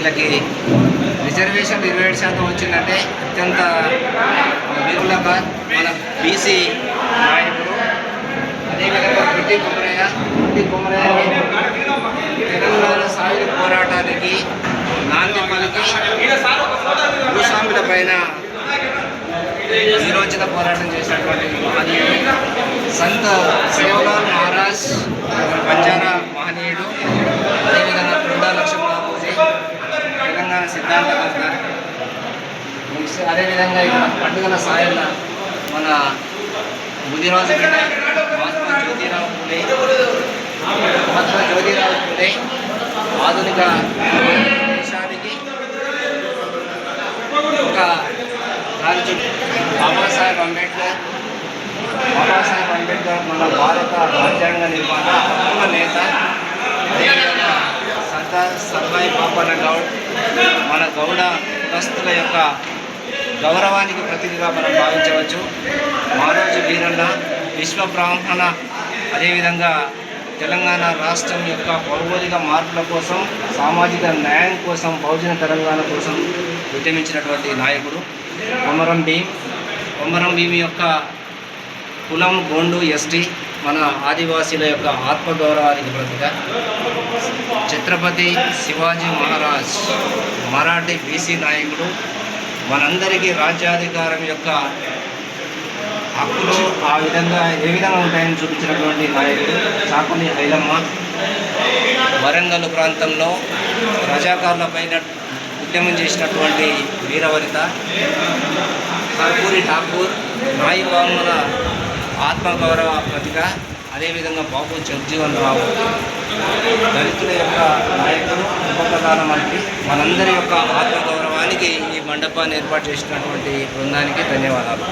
వీళ్ళకి రిజర్వేషన్ 27% వచ్చిందంటే అత్యంత విరులంగా మన బీసీ నాయకుడు. అదేవిధంగా గుడ్డి కొమరయ్య తెలంగాణ సాయుధ పోరాటానికి నాంది పలికి భూస్వాముల పైన వీరోచిత పోరాటం చేసినటువంటి మహనీయుడు. సంత్ సేవలాల్ మహారాజ్ బంజారా మహనీయుడు. అదేవిధంగా కొండా లక్ష్మణరావుజీ తెలంగాణ సిద్ధాంతకర్త. అదేవిధంగా ఇక్కడ పండుగల సాయన్న మన ముదిరాజు బిడ్డ మహాత్మా జ్యోతిరావు పూలే ఆధునిక దేశానికి ఒక బాబాసాహెబ్ అంబేద్కర్ మన భారత రాజ్యాంగ నిర్మాణ హక్కుల నేత. అదేవిధంగా సర్దార్ సర్వాయి పాపన్న గౌడ్ మన గౌడ కులస్తుల యొక్క గౌరవానికి ప్రతినిధిగా మనం భావించవచ్చు. మారోజు వీరన్న విశ్వ బ్రాహ్మణ. అదేవిధంగా తెలంగాణ రాష్ట్రం యొక్క భౌగోళిక మార్పుల కోసం, సామాజిక న్యాయం కోసం, బహుజన తెలంగాణ కోసం ఉద్యమించినటువంటి నాయకుడు కొమరం భీమ్ యొక్క కులం గోండు ఎస్టీ, మన ఆదివాసీల యొక్క ఆత్మగౌరవానికి ప్రతీక. ఛత్రపతి శివాజీ మహారాజ్ మరాఠీ బీసీ నాయకుడు. మనందరికీ రాజ్యాధికారం యొక్క హక్కులు ఏ విధంగా ఉంటాయని చూపించినటువంటి నాయకుడు చాకులి ఐలమ్మ. వరంగల్ ప్రాంతంలో రజాకారుల పైన ఉద్యమం చేసినటువంటి వీరవనిత. కర్పూరి ఠాకూర్ నాయి బ్రాహ్మణ ఆత్మగౌరవ ప్రతిక. అదేవిధంగా బాబు జగజ్జీవన్ రావు దళితుల యొక్క నాయకుడు, ఉప ప్రధానమంత్రి. మనందరి యొక్క ఆత్మగౌరవానికి ఈ మండపాన్ని ఏర్పాటు చేసినటువంటి బృందానికి ధన్యవాదాలు.